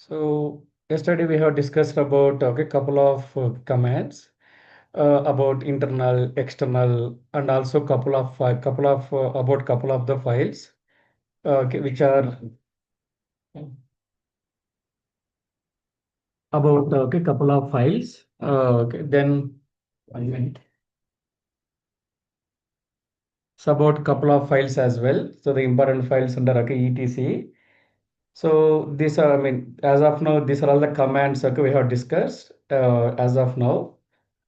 So yesterday we have discussed about couple of commands about internal, external, and also about couple of the files which are about couple of files. Then 1 minute. It's about couple of files as well. So the important files under etc. So these are, I mean, as of now, these are all the commands we have discussed as of now.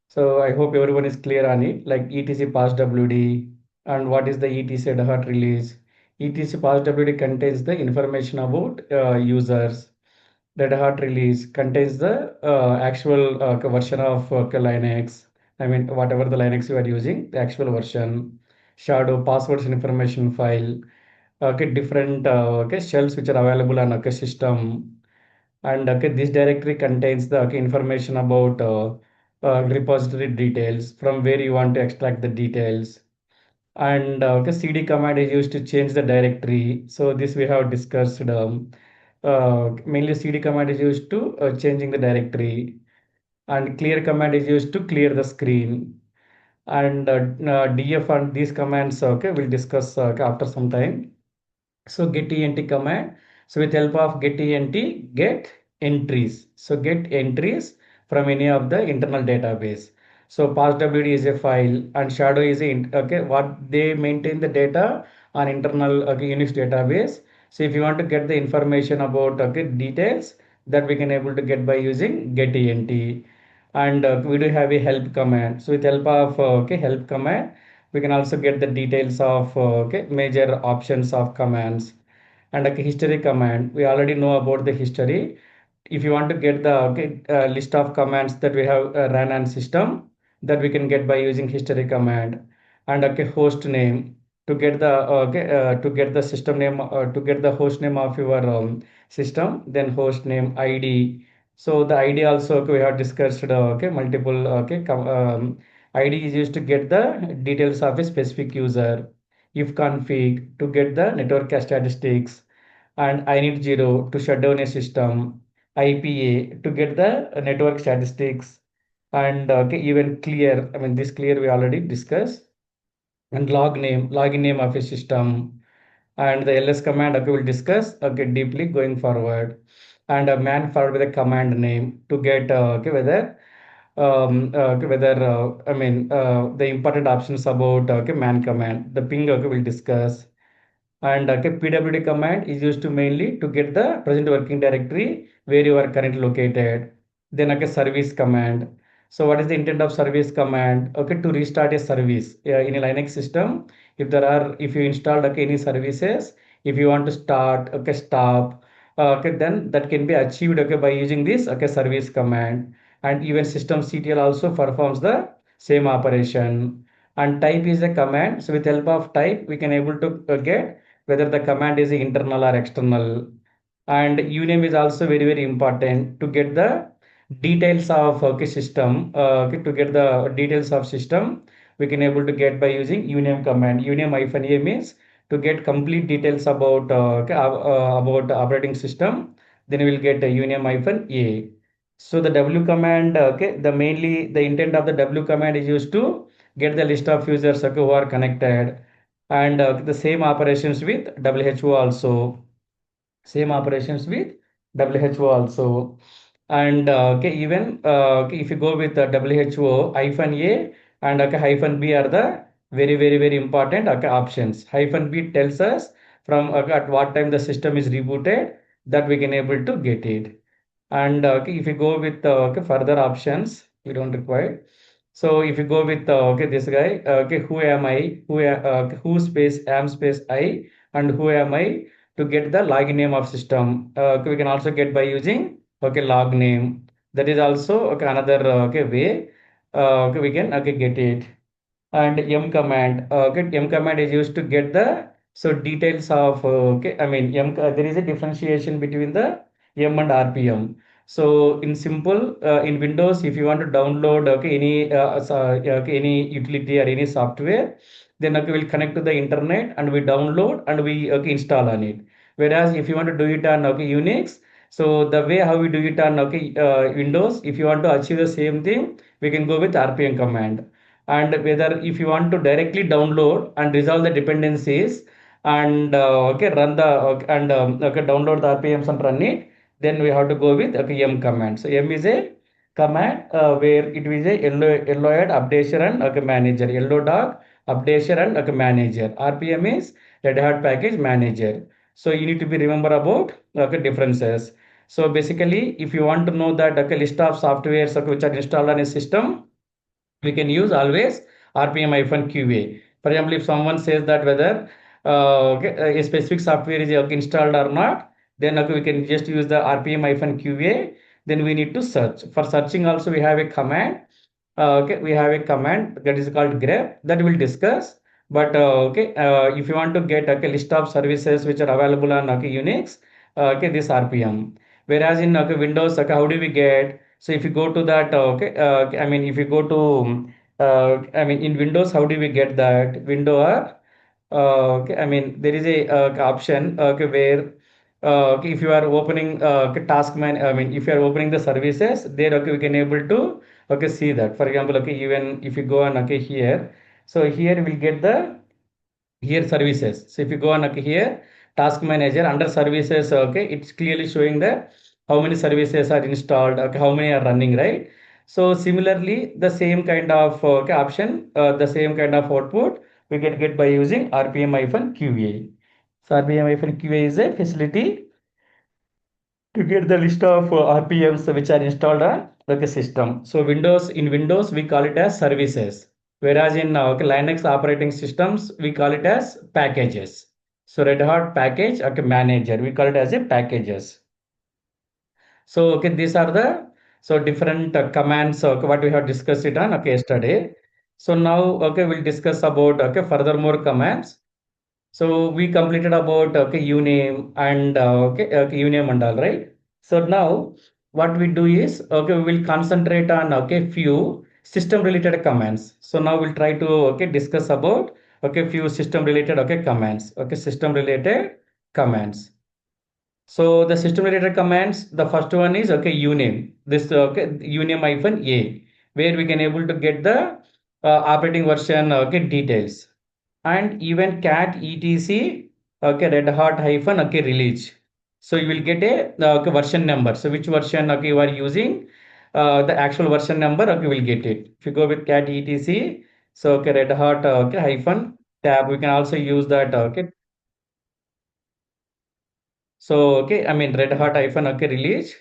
So I hope everyone is clear on it, like etc pass WD and what is the etc dot release. etc pass WD contains the information about users. Red Hat release contains the actual version of Linux. I mean, whatever the Linux you are using, the actual version. Shadow passwords information file. Different shells which are available on system, and this directory contains the information about repository details from where you want to extract the details. And cd command is used to change the directory. So this we have discussed. Mainly cd command is used to changing the directory, and clear command is used to clear the screen. And df and these commands we'll discuss after some time. So get ent command. So with help of get ent, get entries. So get entries from any of the internal database. So passwd is a file and shadow is what they maintain the data on internal Unix database. So if you want to get the information about details, that we can able to get by using get ent. And we do have a help command. So with help of help command, we can also get the details of major options of commands. And like history command, we already know about the history. If you want to get the list of commands that we have run on system, that we can get by using history command. And host name, to get the to get the system name, to get the host name of your system, then host name id. So the id also we have discussed multiple id is used to get the details of a specific user. If config, to get the network statistics. And I need 0 to shut down a system. IPA to get the network statistics. And even clear, I mean, this clear we already discussed. And login name of a system. And the ls command we'll discuss deeply going forward. And man forward with a command name to get whether I mean the important options about man command. The ping we'll discuss. And pwd command is used to mainly to get the present working directory where you are currently located. Then service command. So what is the intent of service command? To restart a service in a Linux system. If you installed any services, if you want to start, stop, then that can be achieved by using this service command. And even systemctl also performs the same operation. And type is a command. So with help of type, we can able to get whether the command is internal or external. And uname is also very very important to get the details of system. To get the details of system, we can able to get by using uname command. Uname hyphen a means to get complete details about operating system. Then we will get a uname hyphen a. So the w command, the mainly the intent of the w command is used to get the list of users who are connected. And the same operations with who also. Same operations with who also. And even if you go with who hyphen a and hyphen b are the very very very important options. Hyphen b tells us from at what time the system is rebooted, that we can able to get it. And if you go with further options, we don't require. So if you go with this guy, who am I? Who space am space I, and who am I, to get the login name of system. We can also get by using log name. That is also another way we can get it. And m command, m command is used to get the so details of I mean there is a differentiation between the m and rpm. So in simple, in windows, if you want to download any utility or any software, then we'll connect to the internet and we download and we install on it. Whereas if you want to do it on unix, So the way how we do it on Windows, if you want to achieve the same thing, we can go with RPM command. And whether if you want to directly download and resolve the dependencies and run the download the RPMs and run it, then we have to go with M command. So M is a command where it is a yellow updation and manager, yellow dog updation and manager. RPM is Red Hat package manager. So you need to be remember about differences. So basically, if you want to know that list of softwares which are installed on a system, we can use always RPM-QA. For example, if someone says that whether a specific software is installed or not, then we can just use the RPM-QA. Then we need to search. For searching also, we have a command. We have a command that is called grep that we'll discuss. But if you want to get a list of services which are available on Unix, this RPM. Whereas in Windows, how do we get? So if you go to that, if you go to, in Windows, how do we get that window? There is a option where if you are opening task man, if you are opening the services, there we can able to see that. For example, even if you go on here, so here we'll get the here services. So if you go on here task manager under services, it's clearly showing that how many services are installed, how many are running, right? So similarly the same kind of option, the same kind of output we can get by using RPM-QA. So RPM-QA is a facility to get the list of RPMs which are installed on the system. So Windows we call it as services, whereas in Linux operating systems we call it as packages. So Red Hat package manager we call it as a packages. So these are the different commands what we have discussed it on yesterday. So now we'll discuss about furthermore commands. So we completed about uname and uname and all, right. So now what we do is we will concentrate on few system related commands. So now we'll try to discuss about few system related commands. System related commands. So the system related commands, the first one is uname. This uname hyphen a, where we can able to get the operating version details, and even cat etc red hat hyphen release. So you will get a version number. So which version you are using, the actual version number will get it. If you go with cat etc, so red hat hyphen tab, we can also use that. So red hat hyphen release.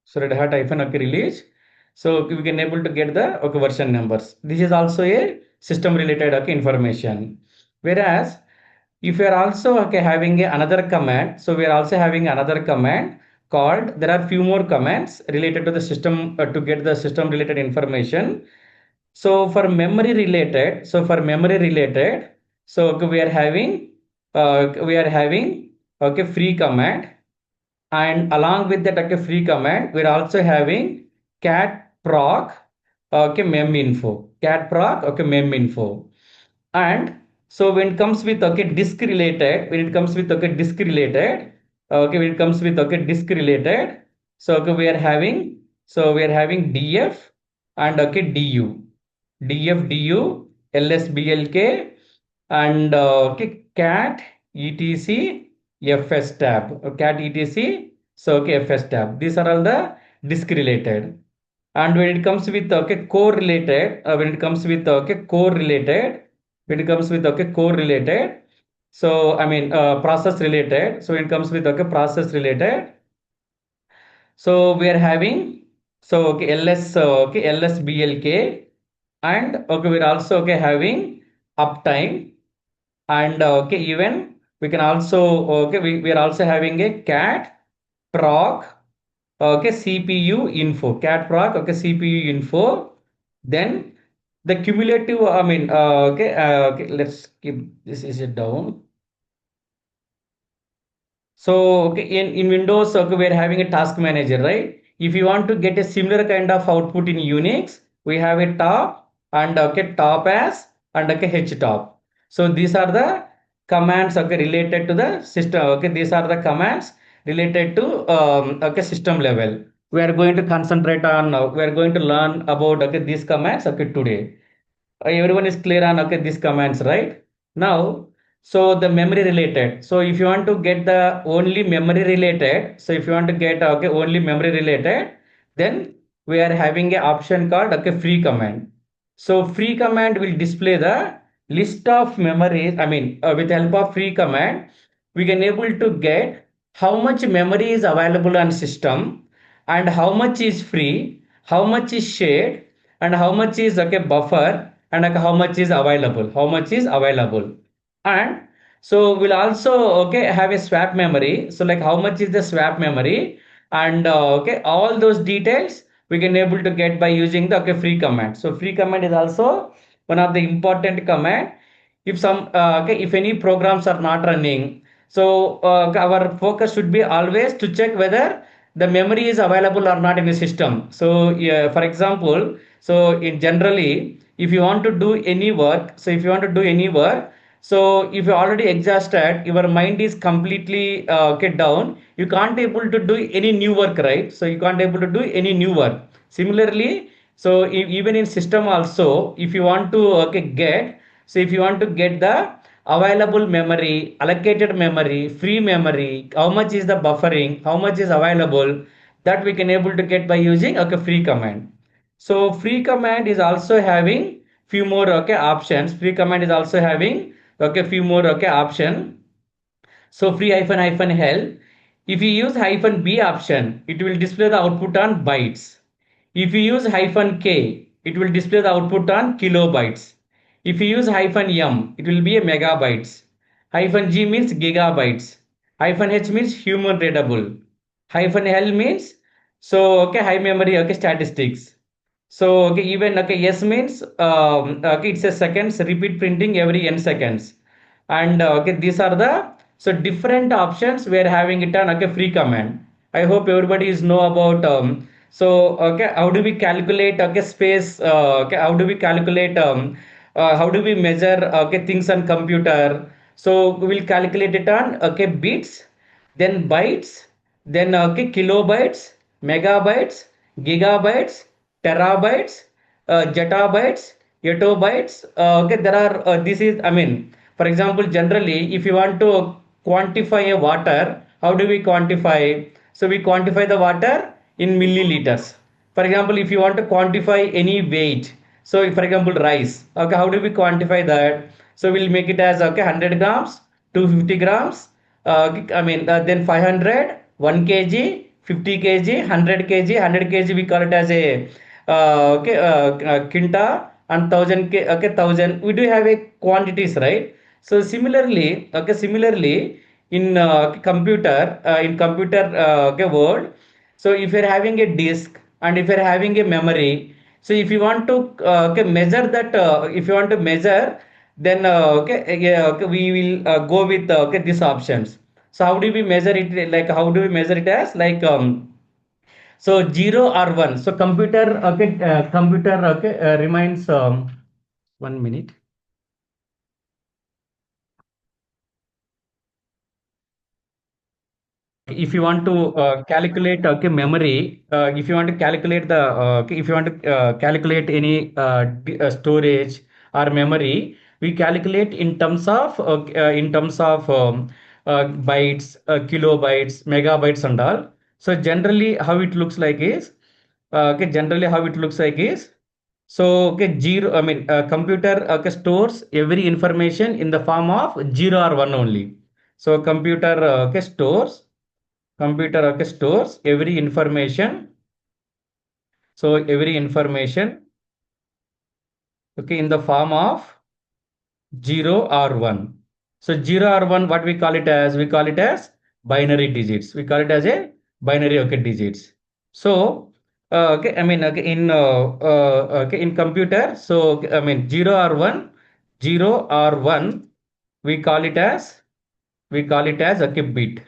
So Red Hat hyphen release. So we can able to get the version numbers. This is also a system related information. Whereas if you are also having another command, so we are also having another command called, there are few more commands related to the system to get the system related information. So for memory related, so we are having free command, and along with that free command we're also having cat proc mem info. And so when it comes with disk related, when it comes with disk related, so we are having df and du lsblk and cat etc fs tab, cat etc, so fs tab. These are all the disk related. And when it comes with core related, core related, so process related. So when it comes with process related, so we are having lsblk, and we're also having uptime, and even we can also we are also having a cat proc cpu info, cpu info. Then the cumulative, let's keep this is it down. So in Windows, we're having a task manager, right? If you want to get a similar kind of output in Unix, we have a top and top as and H top. So these are the commands, okay, related to the system. Okay, these are the commands related to okay, system level. We are going to concentrate on. We are going to learn about, okay, these commands, okay, today. Everyone is clear on, okay, these commands, right? Now, so the memory related. So if you want to get the only memory related, so if you want to get, okay, only memory related, then we are having a option called, okay, free command. So free command will display the list of memories. I mean, with help of free command, we can able to get how much memory is available on system and how much is free, how much is shared, and how much is, okay, buffer, and like how much is available, and so we'll also, okay, have a swap memory. So like how much is the swap memory, and okay, all those details we can able to get by using the, okay, free command. So free command is also one of the important command. If some okay, if any programs are not running, so our focus should be always to check whether the memory is available or not in the system. So yeah, for example, so in generally, if you want to do any work, so if you already exhausted, your mind is completely okay, down, you can't able to do any new work, right? So you can't able to do any new work. Similarly, so even in system also, if you want to, okay, get, so if you want to get the available memory, allocated memory, free memory, how much is the buffering, how much is available, that we can able to get by using, okay, free command. So free command is also having few more, okay, options. Free command is also having, okay, few more, okay, option. So free hyphen hyphen hell. If you use hyphen B option, it will display the output on bytes. If you use hyphen K, it will display the output on kilobytes. If you use hyphen M, it will be a megabytes. Hyphen G means gigabytes. Hyphen H means human readable. Hyphen L means, so okay, high memory, okay, statistics. So okay, even, okay, S means okay, it's a seconds, repeat printing every n seconds. And okay, these are the, so different options we are having it on, okay, free command. I hope everybody is know about so okay, how do we calculate, okay, space, okay, how do we calculate how do we measure, okay, things on computer. So we will calculate it on, okay, bits, then bytes, then okay, kilobytes, megabytes, gigabytes, terabytes, zettabytes, yottabytes. Okay, there are this is, I mean, for example, generally, if you want to quantify a water, how do we quantify? So we quantify the water in milliliters. For example, if you want to quantify any weight, so for example, rice, okay, how do we quantify that? So we'll make it as, okay, 100 grams, 250 grams, then 500, 1 kg, 50 kg, 100 kg, 100 kg, we call it as a quinta, and 1000 okay, 1000. We do have a quantities, right? So similarly, in computer okay, world. So if you're having a disk and if you're having a memory, so if you want to okay, measure that, if you want to measure, then okay, yeah, okay, we will go with okay, these options. So how do we measure it? Like how do we measure it as like so 0 or 1. So computer okay, reminds 1 minute. If you want to calculate, okay, memory, if you want to calculate the okay, if you want to calculate any storage or memory, we calculate in terms of bytes, kilobytes, megabytes, and all. So generally how it looks like is, okay, generally how it looks like is, so okay, zero, I mean, computer okay, stores every information in the form of 0 or 1 only. So computer okay, stores every information, so every information, okay, in the form of 0 or 1. So 0 or 1, what we call it as, we call it as binary digits, we call it as a binary, okay, digits. So okay, I mean, okay, okay, in computer, so I mean 0 or 1, 0 or 1, we call it as, okay, bit.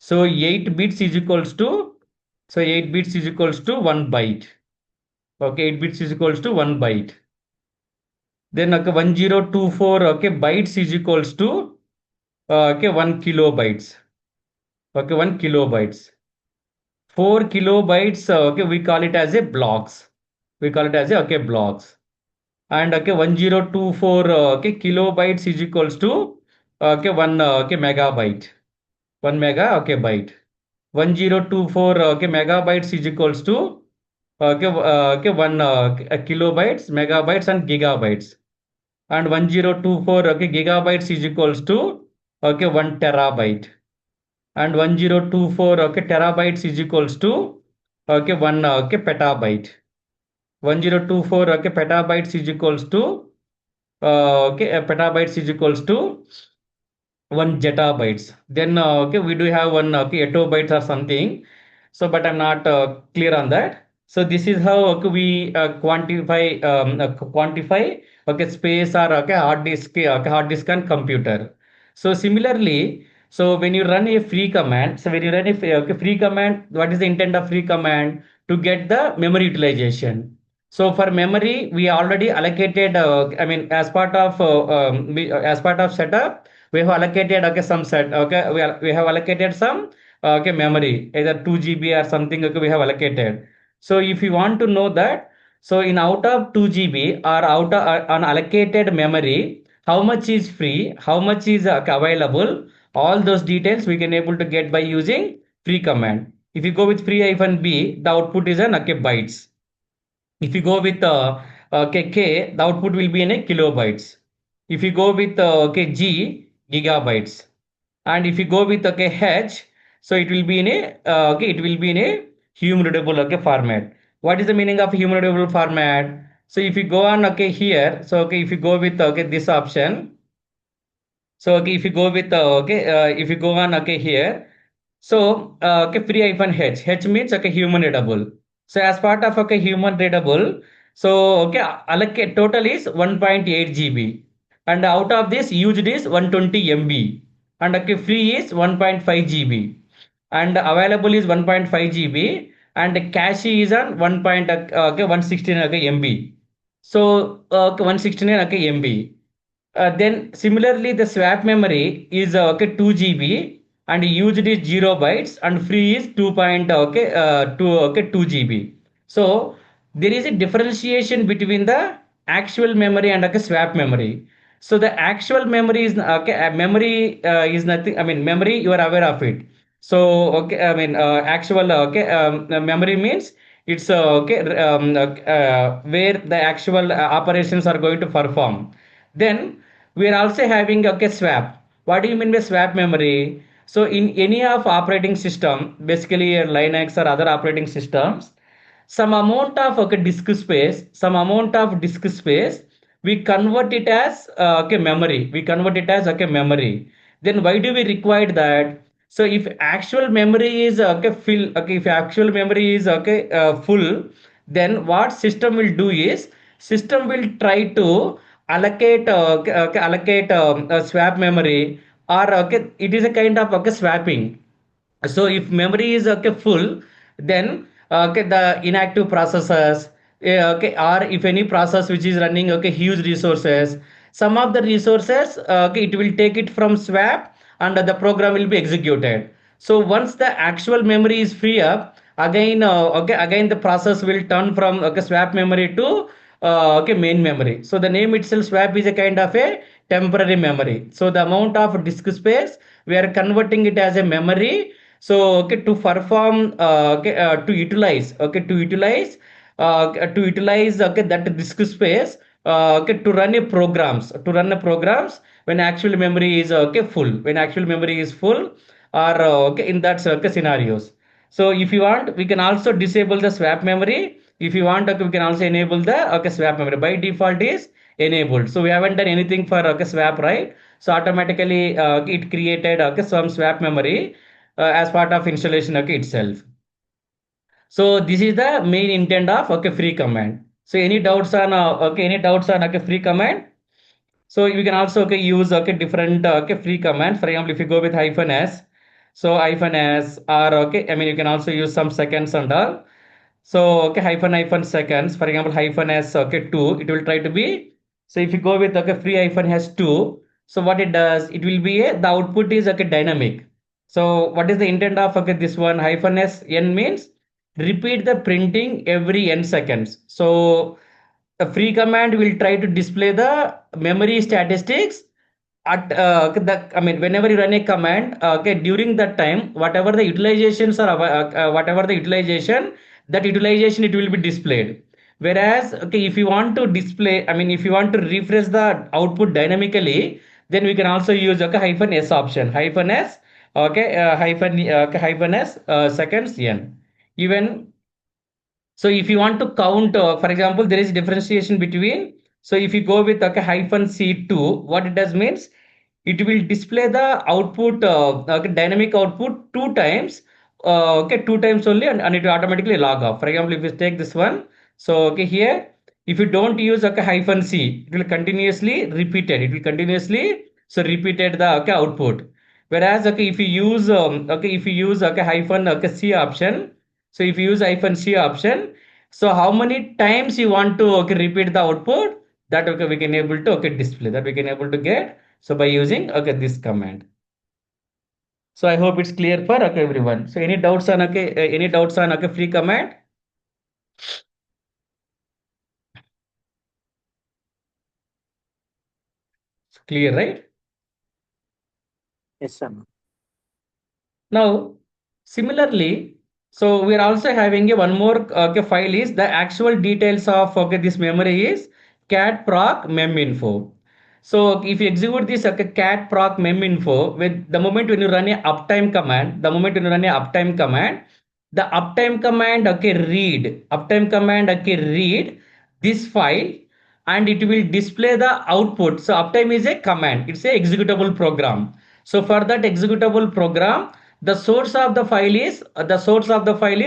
So 8 bits is equals to, so 8 bits is equals to 1 byte. Okay, 8 bits is equals to 1 byte. Then okay, 1024 okay bytes is equals to okay 1 kilobytes. Okay, 1 kilobytes. 4 kilobytes okay we call it as a blocks. We call it as a okay blocks. And okay 1024 okay kilobytes is equals to okay 1 okay megabyte. 1 mega okay byte. 1024 okay megabytes is equals to okay, okay 1 kilobytes, megabytes and gigabytes. And 1024 okay gigabytes is equals to okay 1 terabyte. And 1024 okay terabytes is equals to okay 1 okay petabyte. 1024 okay petabytes is equals to okay petabytes is equals to 1 zettabytes. Then okay, we do have one okay, ettobytes or something. So, but I'm not clear on that. So this is how okay, we quantify okay space or okay hard disk and computer. So similarly, so when you run a free command, so when you run a okay, free command, what is the intent of free command? To get the memory utilization. So for memory, we already allocated. I mean, as part of as part of setup, we have allocated okay some set. Okay, we have allocated some okay memory, either 2 GB or something. Okay, we have allocated. So if you want to know that, so in out of 2 GB or out of unallocated memory, how much is free, how much is available, all those details we can able to get by using free command. If you go with free hyphen b, the output is an okay bytes. If you go with K, the output will be in a kilobytes. If you go with G, gigabytes. And if you go with H, so it will be in a it will be in a human readable format. What is the meaning of human readable format? So if you go on here, so if you go with this option, so okay, if you go with if you go on here, so okay, free hyphen h. H means okay, human readable. So as part of okay, human readable, so okay, allocate total is 1.8 GB, and out of this used is 120 MB, and okay, free is 1.5 GB, and available is 1.5 GB, and cache is on 1. Okay, 169 okay, MB. So okay, 169 okay, MB. Then similarly, the swap memory is okay 2 GB and used is 0 bytes and free is 2 GB. So there is a differentiation between the actual memory and okay, swap memory. So the actual memory is okay. Memory is nothing. I mean, memory you are aware of it. So okay. I mean, actual okay. Memory means it's okay. Where the actual operations are going to perform. Then we are also having okay swap. What do you mean by swap memory? So in any of operating system, basically Linux or other operating systems, some amount of okay disk space, we convert it as okay memory. We convert it as okay memory. Then why do we require that? So if actual memory is okay fill okay if actual memory is okay full, then what system will do is system will try to allocate allocate swap memory, or okay it is a kind of okay swapping. So if memory is okay full, then okay the inactive processors okay, or if any process which is running okay huge resources, some of the resources okay it will take it from swap and the program will be executed. So once the actual memory is free up, again okay again the process will turn from okay swap memory to okay main memory. So the name itself swap is a kind of a temporary memory. So the amount of disk space we are converting it as a memory. So okay to perform to utilize okay that disk space okay to run a programs when actual memory is okay full, when actual memory is full, or okay in that okay scenarios. So if you want, we can also disable the swap memory. If you want, okay, we can also enable the okay swap memory. By default is enabled. So we haven't done anything for okay swap, right? So automatically it created okay some swap memory as part of installation okay itself. So this is the main intent of okay free command. So any doubts on any doubts on okay free command? So you can also okay use okay different okay free commands. For example, if you go with hyphen s, so hyphen s, or okay, I mean you can also use some seconds and all. So okay hyphen seconds. For example, hyphen s okay 2, it will try to be So if you go with okay free hyphen has 2, so what it does, it will be a the output is okay dynamic. So what is the intent of okay this one hyphen s n means repeat the printing every n seconds. So a free command will try to display the memory statistics at I mean whenever you run a command okay during that time whatever the utilizations are whatever the utilization, that utilization it will be displayed. Whereas okay if you want to display, I mean if you want to refresh the output dynamically, then we can also use okay hyphen s option, hyphen s okay hyphen s seconds n. Even so if you want to count, for example, there is differentiation between. So if you go with okay, hyphen C2, what it does means it will display the output, okay, dynamic output two times, okay, two times only, and it will automatically log off. For example, if you take this one, so okay, here, if you don't use okay, hyphen C, it will continuously repeated. It will continuously so repeated the okay, output. Whereas okay, if you use okay, if you use okay, hyphen okay, C option, so if you use hyphen C option, so how many times you want to okay, repeat the output, that okay, we can able to okay, display, that we can able to get so by using okay, this command. So I hope it's clear for okay, everyone. So any doubts on okay, any doubts on okay, free command? It's clear, right? Yes, sir. Now, similarly, so we are also having a one more okay, file is the actual details of okay, this memory is cat proc mem info. So if you execute this okay, cat proc mem info, with the moment when you run a uptime command, the moment when you run a uptime command, the uptime command okay read, uptime command okay read this file and it will display the output. So uptime is a command, it's a executable program. So for that executable program, the source of the file is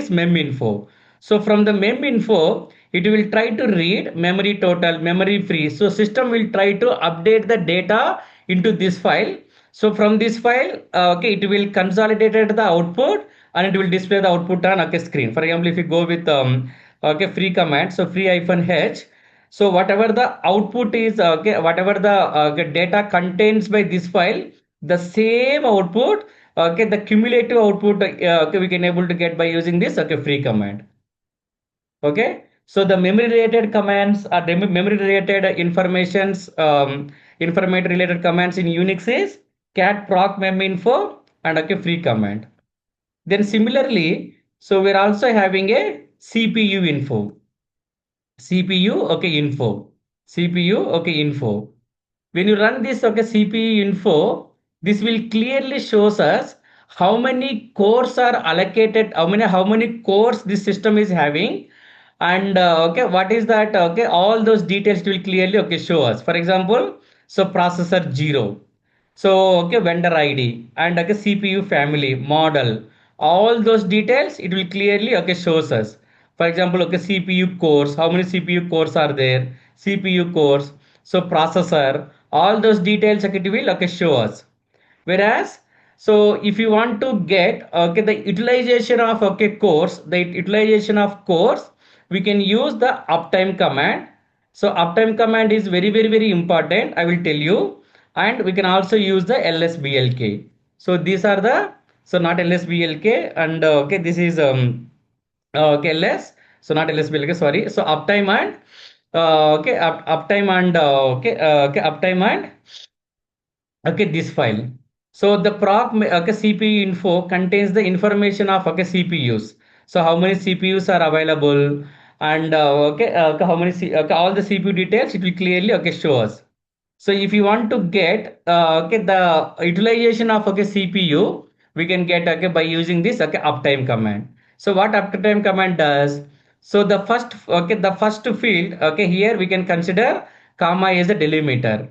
meminfo. So from the meminfo, it will try to read memory total, memory free. So system will try to update the data into this file. So from this file, okay, it will consolidate the output and it will display the output on okay screen. For example, if you go with okay free command, so free hyphen h, so whatever the output is okay, whatever the data contains by this file, the same output okay, the cumulative output okay, we can able to get by using this okay free command. Okay, so the memory related commands are the memory related informations, information related commands in Unix is cat proc mem info and okay free command. Then similarly, so we're also having a CPU info. CPU okay info, CPU okay info. When you run this okay CPU info, this will clearly shows us how many cores are allocated, how many cores this system is having, and okay what is that okay, all those details will clearly okay show us. For example, so processor 0, so okay vendor id and okay CPU family model, all those details it will clearly okay shows us. For example okay CPU cores, how many CPU cores are there, CPU cores, so processor, all those details okay, it will okay show us. Whereas so if you want to get okay the utilization of okay cores, the utilization of cores, we can use the uptime command. So uptime command is very important, I will tell you. And we can also use the lsblk. So these are the, so not lsblk, and okay this is okay ls, so not lsblk, sorry. So uptime and okay uptime and okay uptime and okay this file. So the okay CPU info contains the information of okay CPUs, so how many CPUs are available, and okay, how many okay, all the CPU details it will clearly okay show us. So if you want to get okay the utilization of okay CPU, we can get okay by using this okay uptime command. So what uptime command does? So the first okay the first field okay here we can consider comma as a delimiter.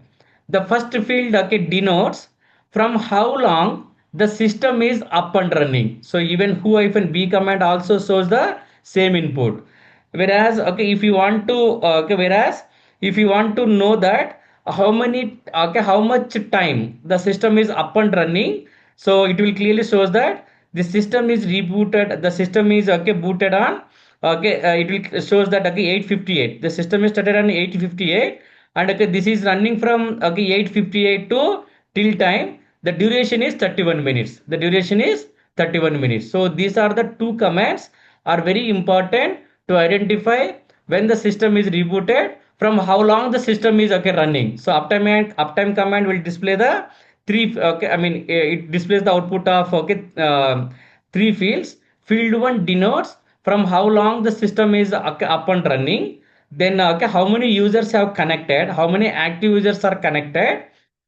The first field okay denotes from how long the system is up and running. So even who-b command also shows the same input. Whereas okay if you want to okay whereas if you want to know that how many okay how much time the system is up and running, so it will clearly shows that the system is rebooted, the system is okay booted on okay it will shows that okay 858, the system is started on 858 and okay, this is running from okay 8:58 to till time. The duration is 31 minutes. The duration is 31 minutes. So these are the two commands are very important to identify when the system is rebooted, from how long the system is okay running. So uptime command will display the three okay, I mean it displays the output of okay three fields. Field 1 denotes from how long the system is okay, up and running. Then okay, how many users have connected, how many active users are connected.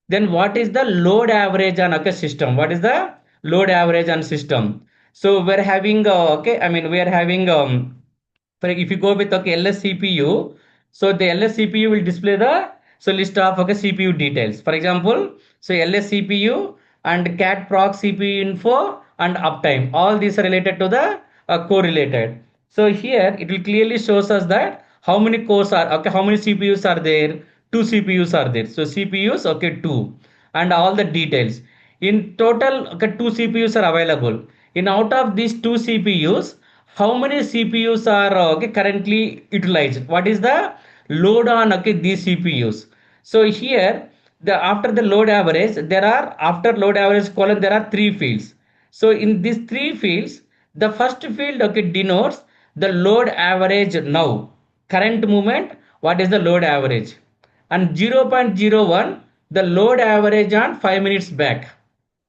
Then what is the load average on okay system, what is the load average on system. So we're having okay, I mean we are having for if you go with okay ls cpu, so the ls cpu will display the so list of okay cpu details. For example, so ls cpu and cat proc cpu info and uptime, all these are related to the correlated. So here it will clearly shows us that how many cores are okay, how many cpus are there. Two cpus are there, so cpus okay two, and all the details. In total okay, two cpus are available. In out of these two cpus, how many cpus are okay currently utilized, what is the load on okay these cpus. So here the after the load average, there are after load average column there are three fields. So in these three fields, the first field okay denotes the load average now, current moment, what is the load average, and 0.01 the load average on 5 minutes back,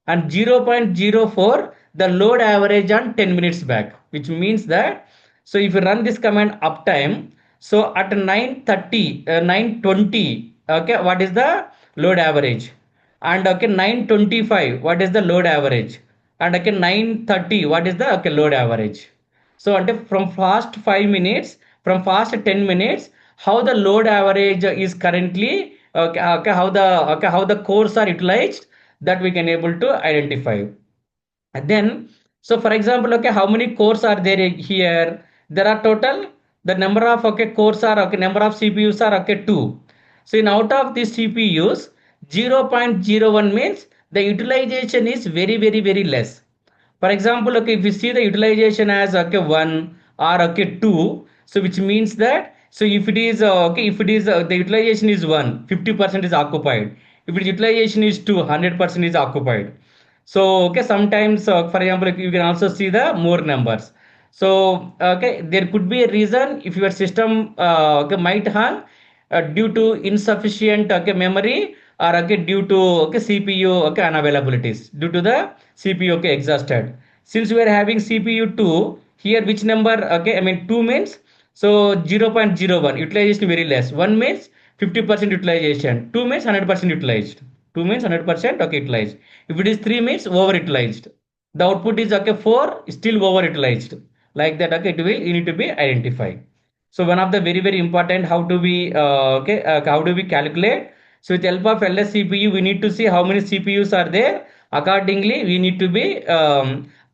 and 0.04 the load average on 10 minutes back, which means that so if you run this command uptime, so at 9:30 9:20 okay what is the load average, and okay 9:25 what is the load average, and okay 9:30 what is the okay load average. So until from past 5 minutes, from past 10 minutes, how the load average is currently okay, okay how the cores are utilized, that we can able to identify. And then so for example okay how many cores are there here, there are total the number of okay cores are okay number of cpus are okay 2. So in out of these cpus, 0.01 means the utilization is very less. For example, okay, if you see the utilization as okay one or okay two, so which means that so if it is okay, if it is the utilization is one, 50% is occupied. If its utilization is two, 100% is occupied. So okay, sometimes for example, you can also see the more numbers. So okay, there could be a reason if your system okay might hang due to insufficient okay memory, or okay due to okay cpu okay unavailabilities due to the cpu okay exhausted. Since we are having cpu 2 here, which number okay, I mean 2 means so 0.01 utilization very less, 1 means 50% utilization, 2 means 100% utilized, 2 means 100% okay utilized. If it is 3 means over utilized, the output is okay 4 still over utilized, like that okay it will you need to be identified. So one of the very important, how do we okay how do we calculate? So with help of ls cpu we need to see how many cpus are there. Accordingly we need to be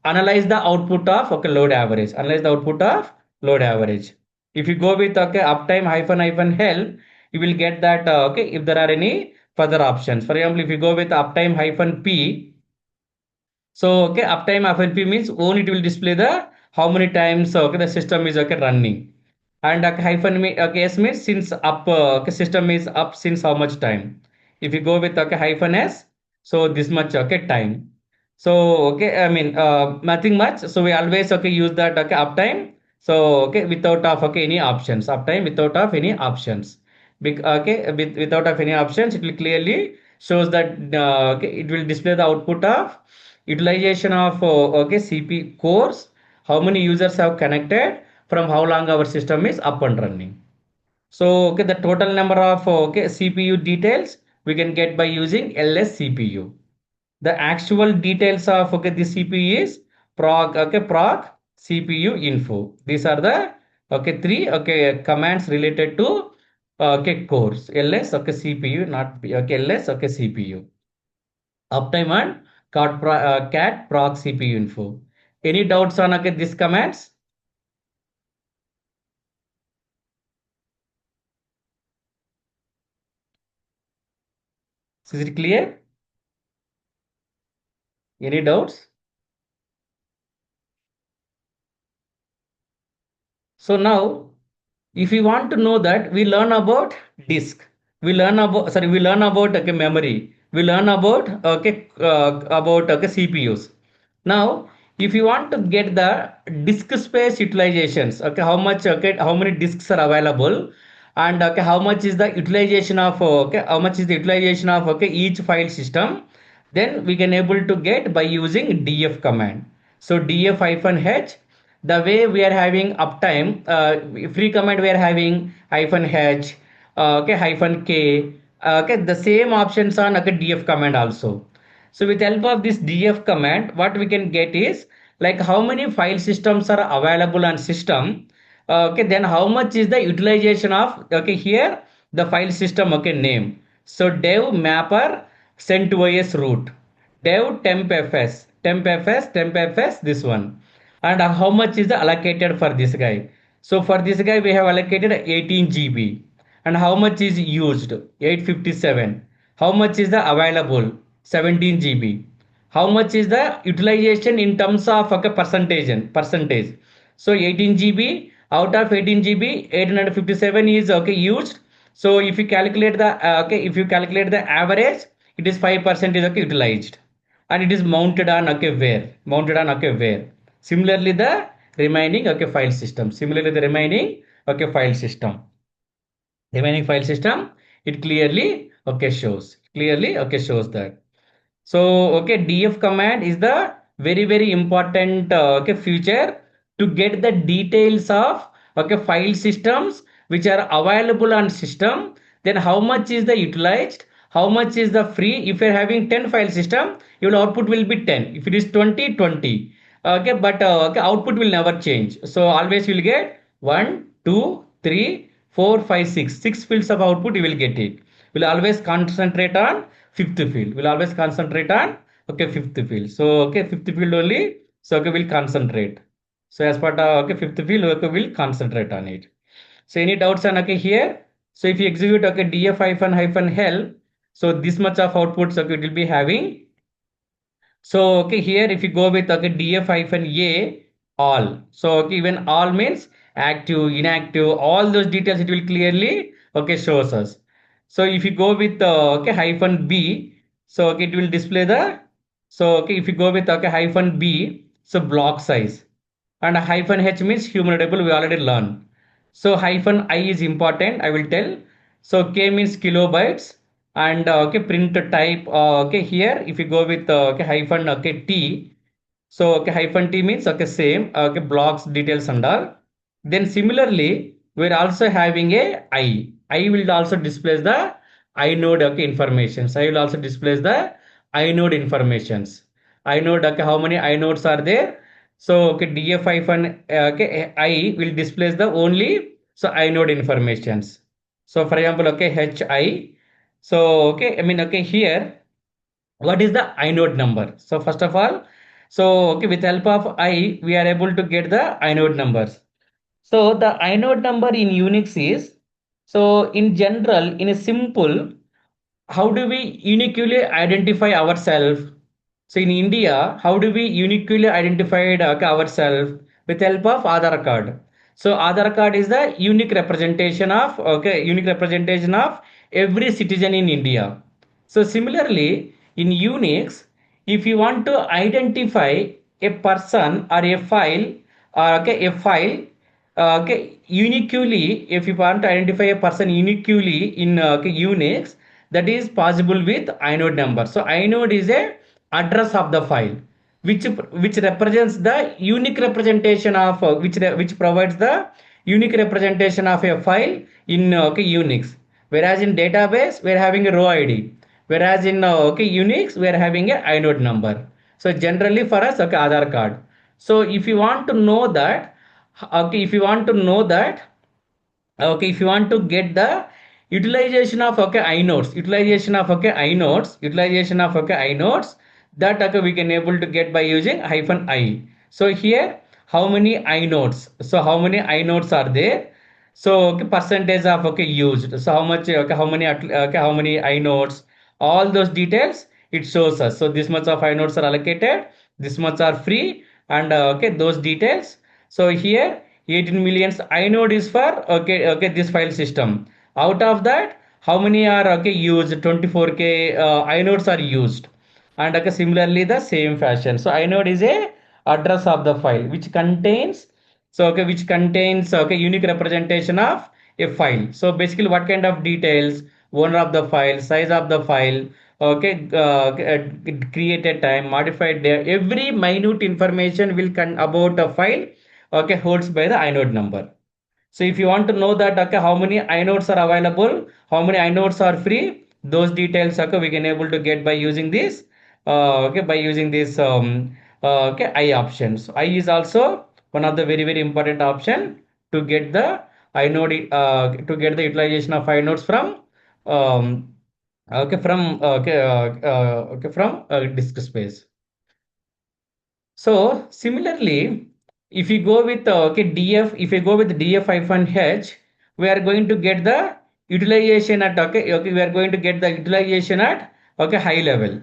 analyze the output of okay load average, analyze the output of load average. If you go with okay uptime hyphen help, you will get that okay if there are any further options. For example, if you go with uptime hyphen p, so okay, uptime FNP means only it will display the how many times okay the system is okay running, and hyphen okay, s means since up okay, system is up since how much time. If you go with okay hyphen s, so this much okay time. So okay, I mean nothing much. So we always okay use that okay uptime. So okay without of okay any options, uptime without of any options. Okay without of any options, it will clearly shows that okay, it will display the output of utilization of okay cp cores, how many users have connected, from how long our system is up and running. So okay the total number of okay cpu details we can get by using ls cpu. The actual details of okay the cpu is proc cpu info. These are the okay three okay commands related to okay cores ls okay cpu, not okay ls okay cpu, uptime and cat proc cpu info. Any doubts on okay these commands? Is it clear? Any doubts? So now if we want to know that, we learn about disk. we learn about okay memory, we learn about okay CPUs. Now if you want to get the disk space utilizations, okay, how much, okay, how many disks are available, and okay how much is the utilization of okay how much is the utilization of okay each file system, then we can able to get by using df command. So df hyphen h, the way we are having uptime, free command we are having hyphen h, okay hyphen k, okay the same options on okay df command also. So with help of this df command, what we can get is like how many file systems are available on system, okay then how much is the utilization of okay here the file system okay name. So dev mapper sent to os root, dev temp fs this one, and how much is the allocated for this guy. So for this guy we have allocated 18 GB, and how much is used 857, how much is the available 17 GB, how much is the utilization in terms of okay percentage. So 18 GB, out of 18 GB 857 is okay used. So if you calculate the okay if you calculate the average, it is 5% is okay utilized, and it is mounted on okay where. Similarly the remaining okay file system, remaining file system, it clearly okay shows that. So, okay, df command is the very, very important okay feature to get the details of okay file systems which are available on system. Then how much is the utilized? How much is the free? If you're having 10 file system, your output will be 10. If it is 20, 20. Okay, but okay, output will never change. So always you will get 1, 2, 3, 4, 5, 6. 6 fields of output you will get it. Will always concentrate on fifth field. Will always concentrate on okay fifth field. So okay fifth field only. So okay will concentrate. So as part of okay fifth field, okay will concentrate on it. So any doubts on okay here? So if you execute okay df hyphen hell, so this much of outputs okay it will be having. So okay here if you go with okay df hyphen a all. So okay even all means active, inactive, all those details it will clearly okay shows us. So if you go with okay hyphen b, so okay it will display the. So okay if you go with okay hyphen b, so block size, and a hyphen h means humanable we already learned. So hyphen I is important, I will tell. So K means kilobytes, and okay print type okay here if you go with okay hyphen okay T, so okay hyphen T means okay same okay blocks details and all. Then similarly we're also having a I. I will also displays the inode okay informations. I will also displays the inode informations. Inode okay how many inodes are there? So okay df hyphen okay I will displays the only so inode informations. So for example okay hi. So okay I mean okay here what is the inode number? So first of all, so okay with help of I we are able to get the inode numbers. So the inode number in Unix is, so in general in a simple, how do we uniquely identify ourselves? So in India, how do we uniquely identify ourselves? With help of Aadhaar card. So Aadhaar card is the unique representation of every citizen in India. So similarly, in Unix, if you want to identify a person or a file, okay, a file okay uniquely, if you want to identify a person uniquely in okay, Unix, that is possible with inode number. So inode is a address of the file which represents the unique representation of which provides the unique representation of a file in okay Unix. Whereas in database we are having a row ID, whereas in okay Unix we are having a inode number. So generally for us okay Aadhaar card. So if you want to know that, okay if you want to know that, okay if you want to get the utilization of okay inodes, utilization of okay inodes, that okay we can able to get by using hyphen I. So here how many inodes, so how many inodes are there, so okay percentage of okay used, so how much okay how many inodes, all those details it shows us. So this much of inodes are allocated, this much are free, and okay those details. So here 18 millions inode is for okay this file system. Out of that how many are okay used, 24k inodes are used. And okay, similarly the same fashion. So inode is a address of the file which contains, so okay, which contains okay unique representation of a file. So basically what kind of details, owner of the file, size of the file, okay, created time, modified day, every minute information will about a file, okay, holds by the inode number. So if you want to know that okay, how many inodes are available, how many inodes are free, those details okay, we can able to get by using this okay, by using this okay, I options. I is also one of the very important option to get the inode to get the utilization of inodes from okay, from okay, from disk space. So similarly, if you go with okay df, if you go with df hyphen h, we are going to get the utilization at okay, we are going to get the utilization at okay high level.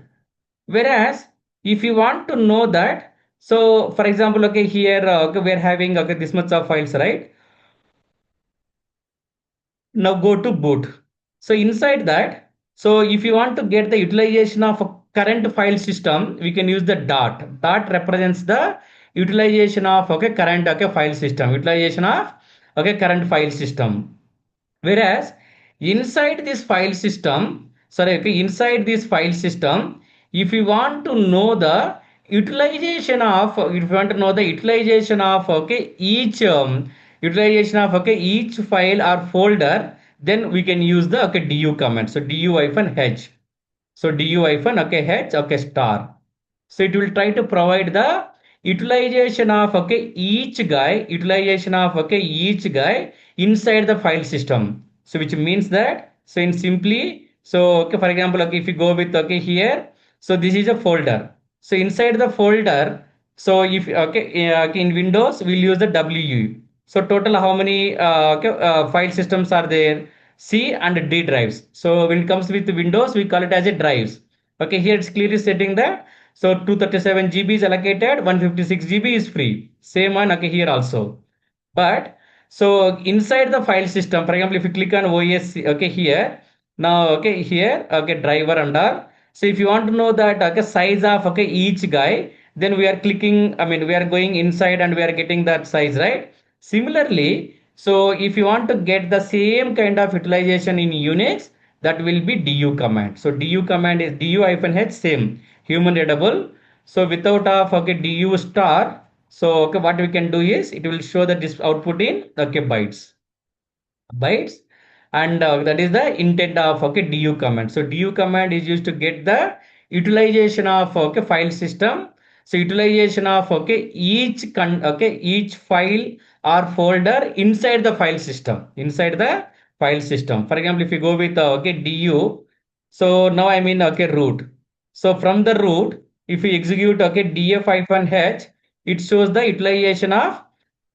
Whereas if you want to know that, so for example, okay, here okay, we are having okay this much of files, right? Now go to boot. So inside that, so if you want to get the utilization of a current file system, we can use the dot. Dot represents the utilization of okay current okay file system. Utilization of okay current file system. Whereas inside this file system, sorry, okay, inside this file system, if you want to know the utilization of, if you want to know the utilization of okay each utilization of okay each file or folder, then we can use the okay du command. So du hyphen h. So du hyphen okay h okay star. So it will try to provide the utilization of okay each guy, utilization of okay each guy inside the file system. So which means that, so in simply, so okay, for example, okay, if you go with okay here, so this is a folder. So inside the folder, so if okay, in Windows we'll use the WU. So total how many okay, file systems are there? C and D drives. So when it comes with Windows, we call it as a drives. Okay, here it's clearly stating that. So 237 GB is allocated, 156 GB is free. Same on okay here also. But so inside the file system, for example, if you click on OS, okay here, now okay here, okay driver and all. So if you want to know that okay size of okay each guy, then we are clicking, I mean we are going inside and we are getting that size, right? Similarly, so if you want to get the same kind of utilization in Unix, that will be du command. So du command is du hyphen h same human readable. So without of okay du star, so okay, what we can do is it will show the this output in okay bytes, and that is the intent of okay du command. So du command is used to get the utilization of okay file system. So utilization of okay okay each file or folder inside the file system, inside the file system. For example, if you go with okay du, so now I mean okay root. So from the root, if you execute okay df hyphen h, it shows the utilization of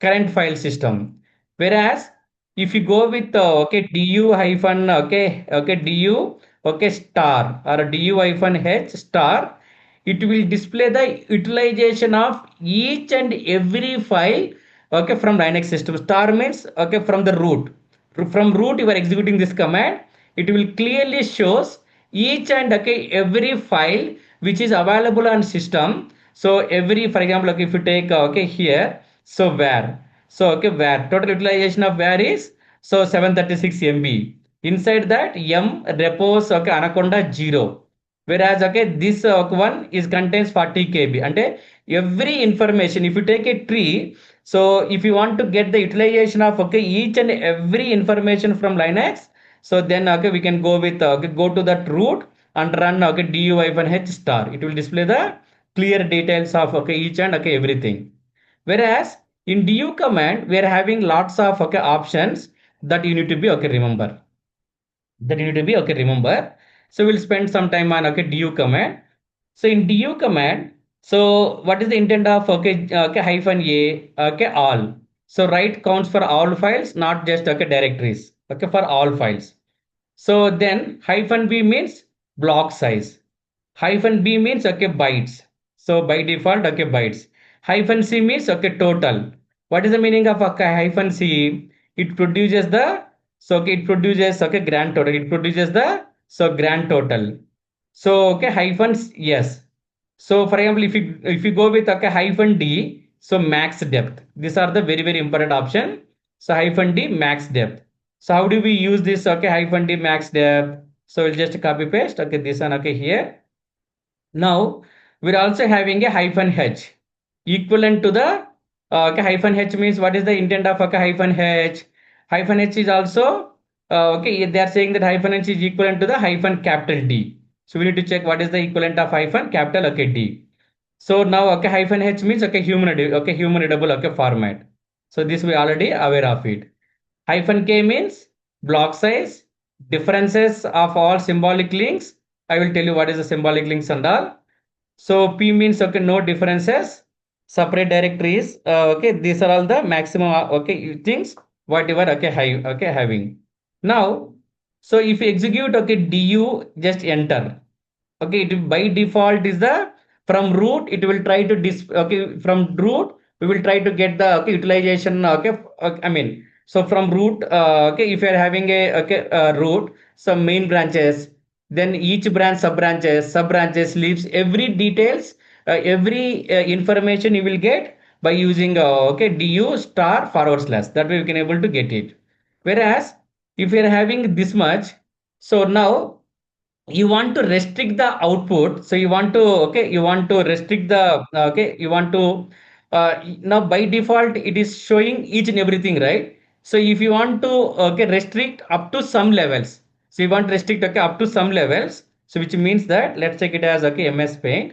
current file system. Whereas if you go with okay du hyphen okay du okay star or du hyphen h star, it will display the utilization of each and every file okay from Linux system. Star means okay from the root. From root you are executing this command, it will clearly shows each and okay every file which is available on system. So every, for example, okay, if you take okay here, so where, so okay where total utilization of where is so 736 MB. Inside that m repos okay anaconda 0. Whereas okay this one is contains 40 KB. And every information, if you take a tree, so if you want to get the utilization of okay each and every information from Linux, so then okay we can go with okay, go to that root and run okay du hyphen h star. It will display the clear details of okay each and okay everything. Whereas in du command we are having lots of okay options that you need to be okay remember, that you need to be okay remember. So we'll spend some time on okay du command. So in du command, so what is the intent of okay okay hyphen a okay all. So write counts for all files, not just okay directories, okay for all files. So then hyphen b means block size. Hyphen b means okay bytes. So by default okay bytes. Hyphen c means okay total. What is the meaning of okay hyphen c? It produces the So okay, it produces okay grand total. It produces the so grand total. So okay hyphens yes. So for example, if you go with okay hyphen D, so max depth. These are the very very important option. So hyphen D max depth. So how do we use this okay hyphen D max depth? So we'll just copy paste okay this one okay here. Now we're also having a hyphen H equivalent to the okay, hyphen H means what is the intent of okay, hyphen H? Hyphen H is also okay. They are saying that hyphen H is equivalent to the hyphen capital D. So we need to check what is the equivalent of hyphen capital okay D. So now okay hyphen H means okay human readable okay format. So this we already aware of it. Hyphen K means block size, differences of all symbolic links. I will tell you what is the symbolic links and all. So P means okay, no differences, separate directories. Okay, these are all the maximum okay things whatever okay okay having. Now, so if you execute okay du just enter. Okay, it by default is the from root it will try to okay from root we will try to get the okay utilization okay, I mean so from root okay if you are having a okay root some main branches then each branch sub branches leaves every details every information you will get by using okay du star forward slash that way we can able to get it. Whereas if you are having this much, so now you want to restrict the output, so you want to okay you want to restrict the okay you want to now by default it is showing each and everything, right? So if you want to okay restrict up to some levels, so you want to restrict okay up to some levels, so which means that let's take it as okay ms paint.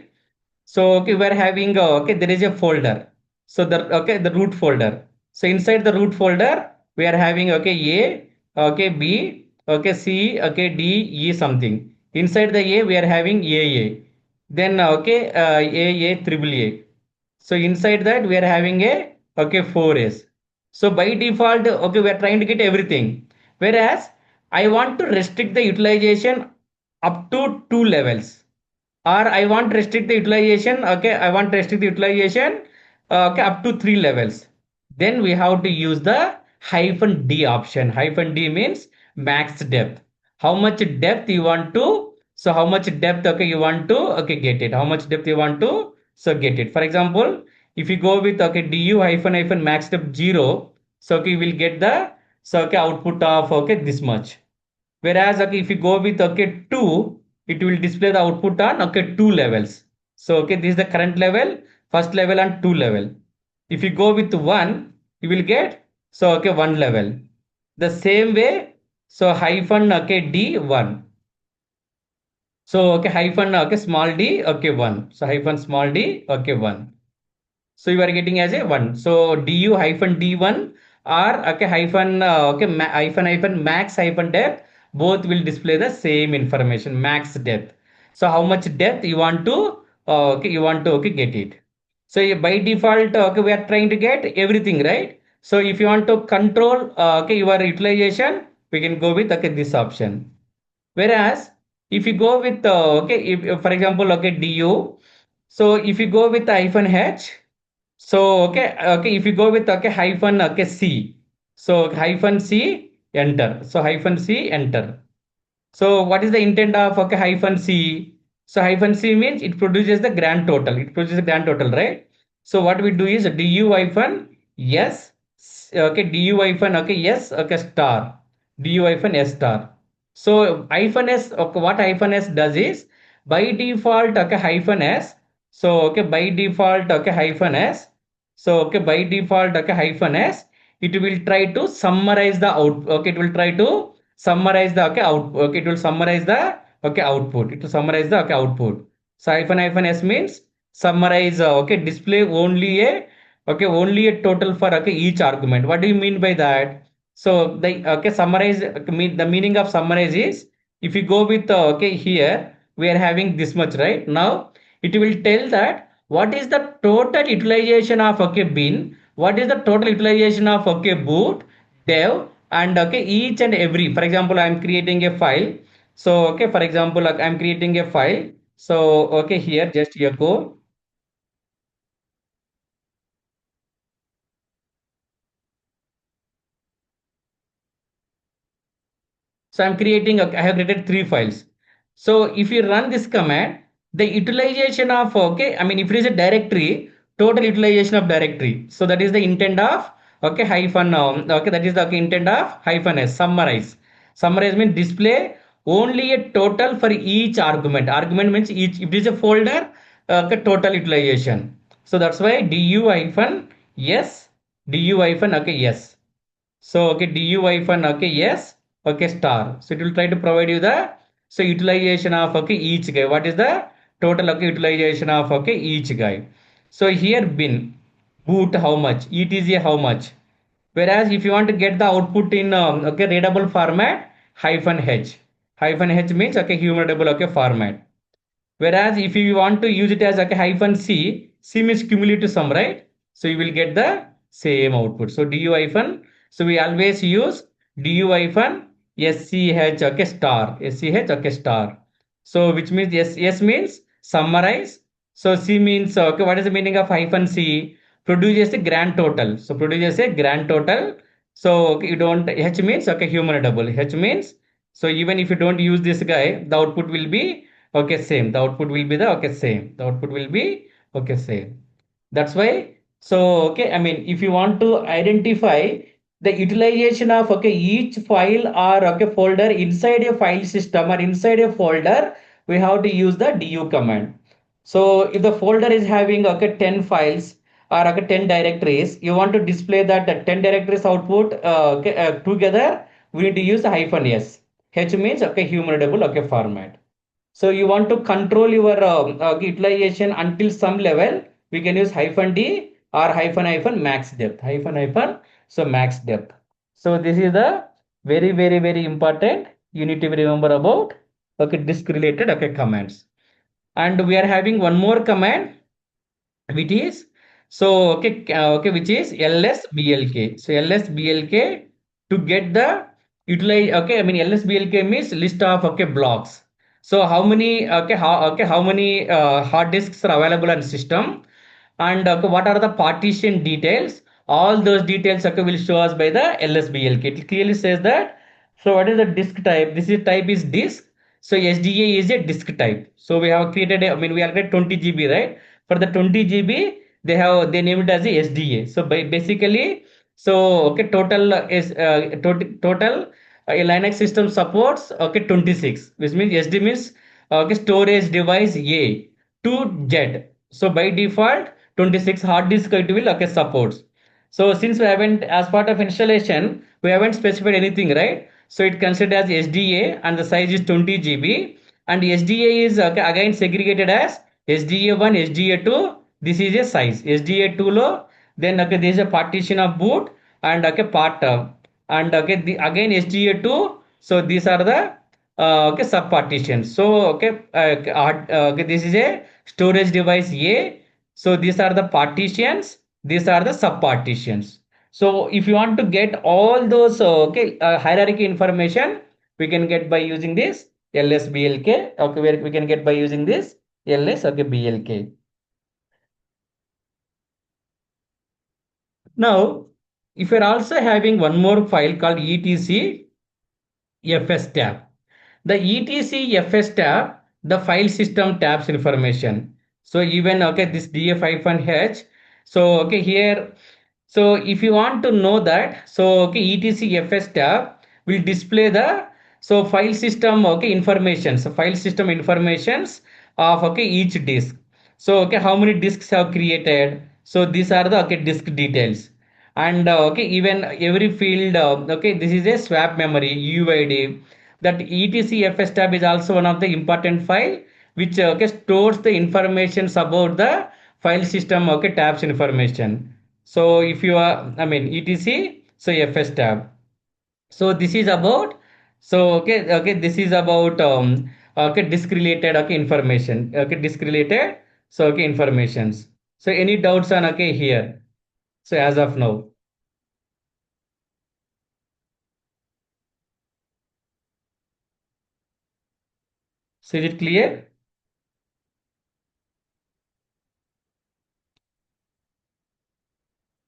So okay, we're having okay, there is a folder. So the okay, the root folder. So inside the root folder, we are having okay A, okay B, okay C, okay D, E something. Inside the A, we are having AA. Then okay, AA triple A. So inside that we are having a okay 4s. So by default, okay, we are trying to get everything. Whereas I want to restrict the utilization up to two levels, or I want to restrict the utilization okay I want to restrict the utilization okay up to three levels. Then we have to use the hyphen D option. Hyphen D means max depth. How much depth you want to, so how much depth okay you want to okay get it, how much depth you want to so get it. For example, if you go with okay du hyphen max depth 0, so okay you will get the so okay output of okay this much. Whereas okay, if you go with okay 2, it will display the output on okay 2 levels. So okay, this is the current level, first level and 2 level. If you go with 1, you will get so okay 1 level. The same way, so hyphen okay D1. So okay hyphen okay small d okay 1. So hyphen small d okay 1. So you are getting as a 1. So du hyphen d1 or okay hyphen okay hyphen max hyphen depth, both will display the same information max depth. So how much depth you want to okay you want to okay get it. So by default okay we are trying to get everything, right? So if you want to control okay your utilization, we can go with okay this option. Whereas if you go with okay if for example okay du, so if you go with hyphen h, so okay, if you go with okay hyphen okay C, so hyphen C enter. So hyphen C enter. So what is the intent of okay hyphen C? So hyphen C means it produces the grand total. It produces the grand total, right? So what we do is du hyphen yes, okay du hyphen okay yes okay star, du hyphen s star. So hyphen s okay, what hyphen s does is by default okay hyphen s. So okay by default okay hyphen s. So okay by default okay hyphen s. It will try to summarize the out. Okay, it will try to summarize the okay out. Okay, it will summarize the okay output. It will summarize the okay output. So hyphen s means summarize okay display only a okay only a total for okay each argument. What do you mean by that? So the okay summarize the meaning of summarize is if you go with okay here we are having this much, right? Now it will tell that what is the total utilization of okay bin, what is the total utilization of okay boot, dev, and okay each and every. For example, I am creating a file. So okay, for example, like, I am creating a file. So okay, here just echo. So I'm creating, I have created three files. So if you run this command, the utilization of, okay, I mean, if it is a directory, total utilization of directory. So that is the intent of, okay, hyphen, okay, that is the okay, intent of hyphen s, summarize. Summarize means display only a total for each argument. Argument means each, if it is a folder, okay, total utilization. So that's why du hyphen yes, du hyphen, okay, yes. So okay, du hyphen okay yes okay star. So it will try to provide you the so utilization of okay each guy. What is the total okay utilization of okay each guy? So here bin boot how much, etc how much. Whereas if you want to get the output in okay readable format, hyphen h. Hyphen h means okay human readable okay format. Whereas if you want to use it as like a hyphen C, C means cumulative sum, right? So you will get the same output. So du hyphen, so we always use du hyphen sch okay star, sch okay star. So which means S means summarize. So C means okay, what is the meaning of hyphen C? Produces a grand total. So produces a grand total. So okay, you don't H means okay human double. H means so even if you don't use this guy, the output will be okay same, the output will be the okay same, the output will be okay same. That's why, so okay, I mean if you want to identify the utilization of okay each file or okay folder inside a file system or inside a folder, we have to use the du command. So if the folder is having okay 10 files or okay 10 directories, you want to display that the 10 directories output okay, together, we need to use hyphen s. H means okay human readable okay format. So you want to control your utilization until some level, we can use hyphen D or hyphen hyphen max depth. Hyphen hyphen, so max depth. So this is the very important. You need to remember about okay disk related okay commands. And we are having one more command which is so okay okay which is lsblk. So lsblk to get the utilize okay I mean lsblk means list of okay blocks. So how many okay how many hard disks are available on system, and okay, what are the partition details, all those details okay will show us by the lsblk. It clearly says that. So what is the disk type? This is type is disk. So sda is a disk type. So we have created I mean we have created 20 GB, right? For the 20 GB they named it as a sda. So basically, so okay total is total a Linux system supports okay 26, which means SD means okay storage device A to Z. So by default 26 hard disk it will okay supports. So since we haven't, as part of installation, we haven't specified anything, right? So it considered as SDA and the size is 20 GB, and SDA is okay, again segregated as SDA1, SDA2. This is a size. SDA2 low, then okay, there is a partition of boot and okay part and okay the again SDA2. So these are the okay sub partitions. So okay, okay this is a storage device A. So these are the partitions, these are the sub partitions. So if you want to get all those okay hierarchy information, we can get by using this lsblk. Okay, where we can get by using this ls okay blk. Now if you're also having one more file called etc fs tab. The etc fs tab, the file system tabs information. So even okay this df-h. So okay here, so if you want to know that, so okay etc fs tab will display the so file system okay information. So file system informations of okay each disk. So okay how many disks have created. So these are the okay disk details. And okay even every field okay this is a swap memory uid. That etcfs tab is also one of the important file which okay stores the informations about the file system okay tabs information. So if you are I mean etc so fs tab. So this is about, so okay this is about okay disk related okay information, okay disk related so okay informations. So any doubts on okay here, so as of now? So is it clear?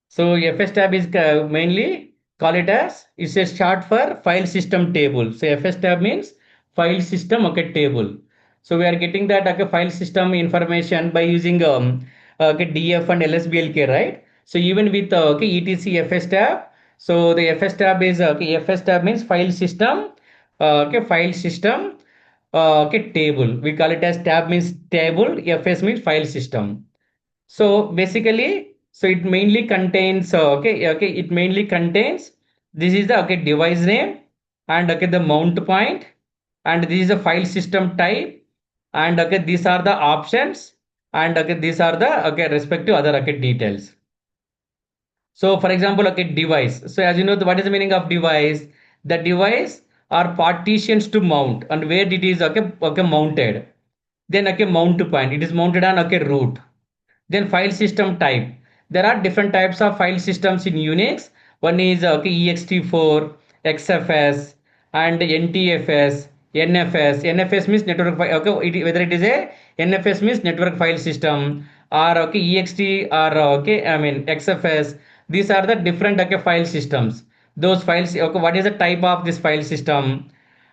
So FS tab is mainly. Call it as, it's a short for file system table. So FS tab means file system, okay, table. So we are getting that, okay, file system information by using okay, DF and LSBLK, right? So even with okay, etc FS tab, so the FS tab is okay, FS tab means file system, okay, file system, okay, table. We call it as tab means table, FS means file system. So basically, so it mainly contains, it mainly contains, this is the, okay, device name, and okay, the mount point, and this is a file system type, and okay, these are the options, and okay, these are the, okay, respective other, okay, details. So for example, okay, device. So as you know, what is the meaning of device? The device are partitions to mount, and where it is, okay, okay, mounted. Then okay, mount point. It is mounted on, okay, root. Then file system type. There are different types of file systems in Unix. One is okay, ext4, xfs, and ntfs, nfs. Nfs means network file. Okay, whether it is a nfs means network file system, or okay, ext, or okay, I mean xfs. These are the different, okay, file systems. Those files. Okay, what is the type of this file system?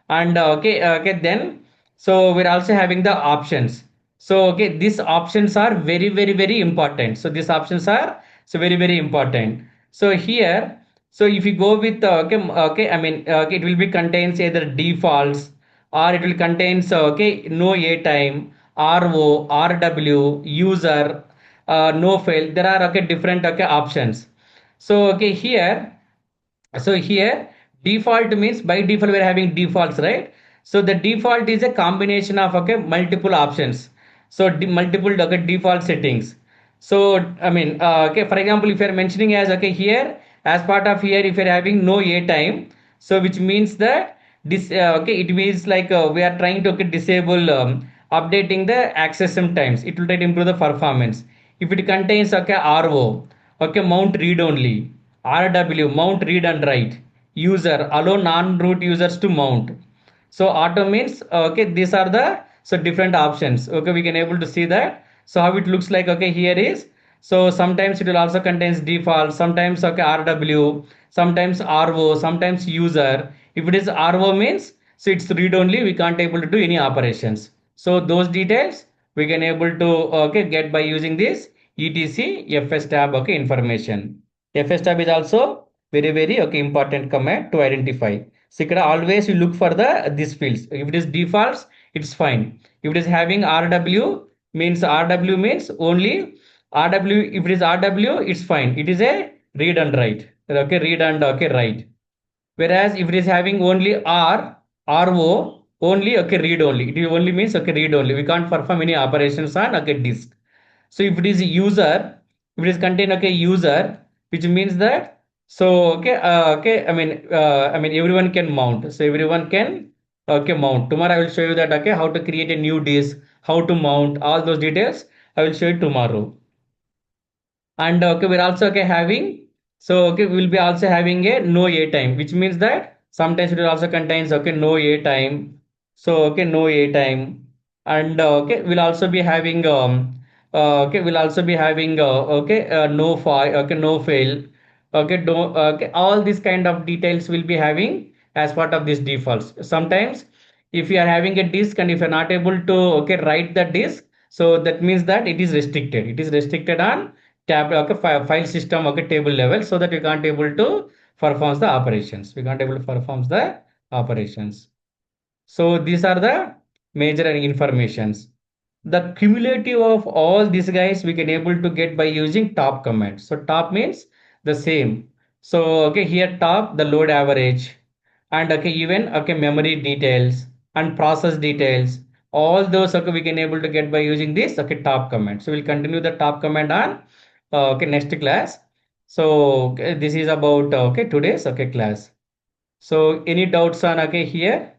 And okay, then so we're also having the options. So okay, these options are very important. So these options are so very important. So here, so if you go with okay, I mean it will be contains either defaults, or it will contains okay, no a time, ro, rw, user, no fail. There are okay, different, okay, options. So okay, here default means by default we're having defaults, right? So the default is a combination of okay, multiple options. So multiple, okay, default settings. So I mean okay, for example, if you're mentioning as okay, here as part of here, if you're having no a time, so which means that this okay, it means like we are trying to okay, disable updating the access times. It will try to improve the performance. If it contains okay, ro, okay, mount read only, RW, mount read and write. User, allow non-root users to mount. So auto means okay, these are the so different options. Okay, we can able to see that. So how it looks like, okay, here is, so sometimes it will also contains default, sometimes okay, RW, sometimes RO, sometimes user. If it is RO means so it's read only, we can't able to do any operations. So those details we can able to okay, get by using this etc fs tab, okay, information. FS tab is also very okay, important command to identify. So ఇక్కడ always you look for the these fields. If it is defaults, it's fine. If it is having RW, means RW means only RW. If it is RW, it's fine. It is a read and write. Okay, read and okay, write. Whereas if it is having only RO, only okay, read only. It only means okay, read only. We can't perform any operations on okay, disk. So if it is user, if it is contain okay, user, which means that so okay, I mean everyone can mount. So everyone can okay, mount. Tomorrow I will show you that okay, how to create a new disk, how to mount, all those details I will show you tomorrow. And okay, we're also okay, having, so okay, we'll be also having a no a time, which means that sometimes it will also contains okay, no a time. So okay, no a time. And okay, we'll also be having okay, we'll also be having okay, no file, okay, no fail, okay, don't okay, all these kind of details will be having as part of these defaults. Sometimes if you are having a disk and if you're not able to okay, write the disk, so that means that it is restricted, it is restricted on tab, okay, file system, okay, table level, so that you can't able to perform the operations, we can't able to perform the operations. So these are the major informations. The cumulative of all these guys we can able to get by using top command. So top means the same. So okay, here top the load average, and okay, even okay, memory details and process details. All those okay, we can able to get by using this okay, top command. So we'll continue the top command on okay, next class. So okay, this is about okay, today's okay, class. So any doubts on okay, here?